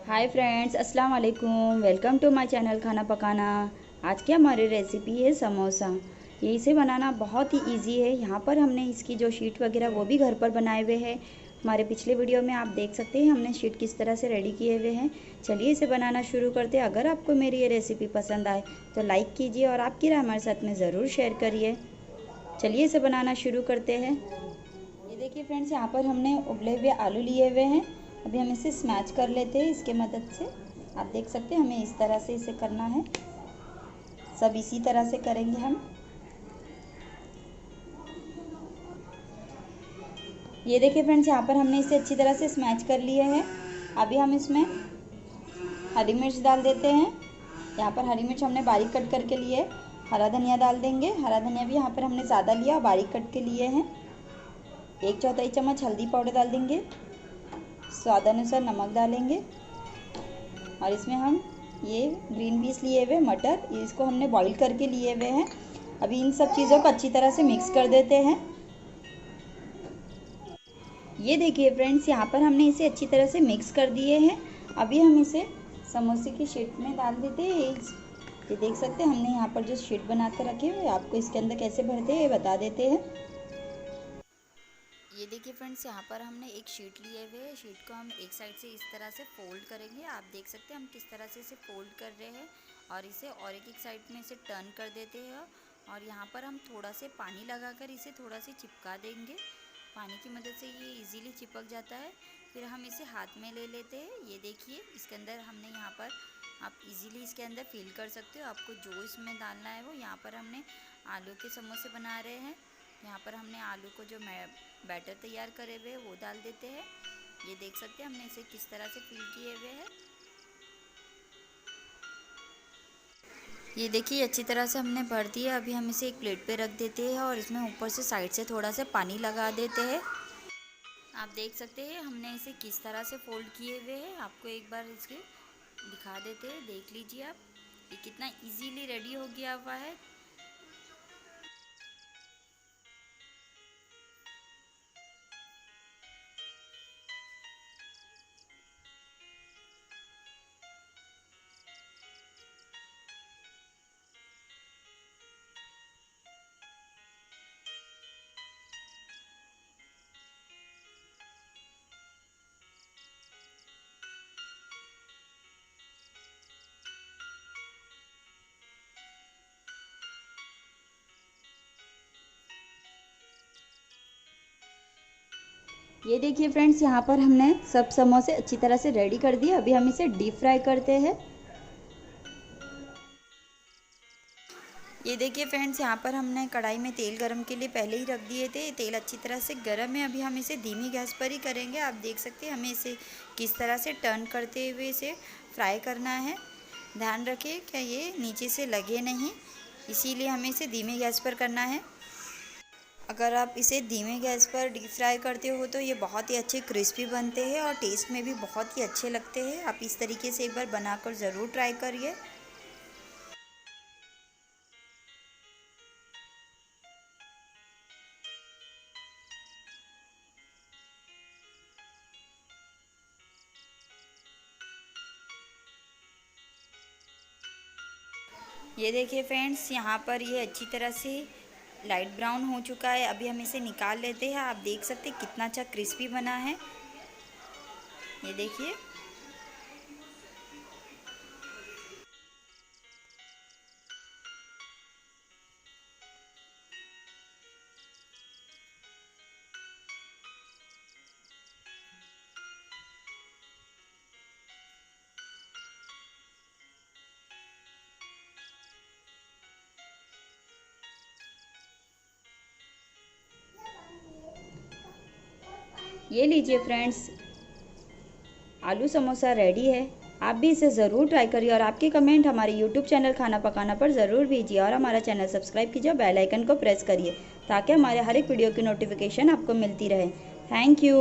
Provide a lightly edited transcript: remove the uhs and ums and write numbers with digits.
Hi friends, अस्सलाम वालेकुम। Welcome to my channel खाना पकाना। आज की हमारी रेसिपी है समोसा। ये इसे बनाना बहुत ही इजी है। यहाँ पर हमने इसकी जो शीट वगैरह वो भी घर पर बनाए हुए हैं। हमारे पिछले वीडियो में आप देख सकते हैं हमने शीट किस तरह से रेडी किए हुए हैं। चलिए इसे बनाना शुरू करते हैं। अगर आपको मेरी ये रेसिपी पसंद आए तो लाइक कीजिए और आपकी राय हमारे साथ में ज़रूर शेयर करिए। चलिए इसे बनाना शुरू करते हैं। ये देखिए फ्रेंड्स, यहाँ पर हमने उबले हुए आलू लिए हुए हैं। अभी हम इसे स्मैश कर लेते हैं इसके मदद से। आप देख सकते हैं हमें इस तरह से इसे करना है। सब इसी तरह से करेंगे हम। ये देखिए फ्रेंड्स, यहाँ पर हमने इसे अच्छी तरह से स्मैश कर लिया है। अभी हम इसमें हरी मिर्च डाल देते हैं। यहाँ पर हरी मिर्च हमने बारीक कट करके लिए। हरा धनिया डाल देंगे। हरा धनिया भी यहाँ पर हमने ज़्यादा लिया, बारीक कट के लिए हैं। 1/4 चम्मच हल्दी पाउडर डाल देंगे। स्वादानुसार नमक डालेंगे। और इसमें हम ये ग्रीन पीस लिए हुए मटर, इसको हमने बॉईल करके लिए हुए हैं। अभी इन सब चीज़ों को अच्छी तरह से मिक्स कर देते हैं। ये देखिए फ्रेंड्स, यहाँ पर हमने इसे अच्छी तरह से मिक्स कर दिए हैं। अभी हम इसे समोसे की शीट में डाल देते हैं। ये देख सकते हैं हमने यहाँ पर जो शीट बना कर रखे हुए, आपको इसके अंदर कैसे भरते हैं ये बता देते हैं। ये देखिए फ्रेंड्स, यहाँ पर हमने एक शीट लिए हुए है। शीट को हम एक साइड से इस तरह से फोल्ड करेंगे। आप देख सकते हैं हम किस तरह से इसे फोल्ड कर रहे हैं और इसे और एक साइड में इसे टर्न कर देते हैं। और यहाँ पर हम थोड़ा से पानी लगाकर इसे थोड़ा सा चिपका देंगे। पानी की मदद से ये इजीली चिपक जाता है। फिर हम इसे हाथ में ले लेते हैं। ये देखिए इसके अंदर हमने यहाँ पर आप इजीली इसके अंदर फील कर सकते हो आपको जो इसमें डालना है वो। यहाँ पर हमने आलू के समोसे बना रहे हैं। यहाँ पर हमने आलू को जो बैटर तैयार करे हुए वो डाल देते हैं। ये देख सकते हैं हमने इसे किस तरह से फिल किए हुए हैं। ये देखिए अच्छी तरह से हमने भर दिया। अभी हम इसे एक प्लेट पे रख देते हैं और इसमें ऊपर से साइड से थोड़ा सा पानी लगा देते हैं। आप देख सकते हैं हमने इसे किस तरह से फोल्ड किए हुए हैं। आपको एक बार इसके दिखा देते हैं, देख लीजिए आप। ये कितना इजीली रेडी हो गया हुआ है। ये देखिए फ्रेंड्स, यहाँ पर हमने सब समोसे अच्छी तरह से रेडी कर दिए। अभी हम इसे डीप फ्राई करते हैं। ये देखिए फ्रेंड्स, यहाँ पर हमने कढ़ाई में तेल गरम के लिए पहले ही रख दिए थे। तेल अच्छी तरह से गरम है। अभी हम इसे धीमी गैस पर ही करेंगे। आप देख सकते हैं हमें इसे किस तरह से टर्न करते हुए इसे फ्राई करना है। ध्यान रखिए क्या ये नीचे से लगे नहीं, इसीलिए हमें इसे धीमी गैस पर करना है। अगर आप इसे धीमे गैस पर डीप फ्राई करते हो तो ये बहुत ही अच्छे क्रिस्पी बनते हैं और टेस्ट में भी बहुत ही अच्छे लगते हैं। आप इस तरीके से एक बार बनाकर ज़रूर ट्राई करिए। ये देखिए फ्रेंड्स, यहाँ पर ये अच्छी तरह से लाइट ब्राउन हो चुका है। अभी हम इसे निकाल लेते हैं। आप देख सकते हैं कितना अच्छा क्रिस्पी बना है। ये देखिए। ये लीजिए फ्रेंड्स, आलू समोसा रेडी है। आप भी इसे ज़रूर ट्राई करिए और आपके कमेंट हमारे यूट्यूब चैनल खाना पकाना पर ज़रूर भेजिए। और हमारा चैनल सब्सक्राइब कीजिए और बेल आइकन को प्रेस करिए ताकि हमारे हर एक वीडियो की नोटिफिकेशन आपको मिलती रहे। Thank you.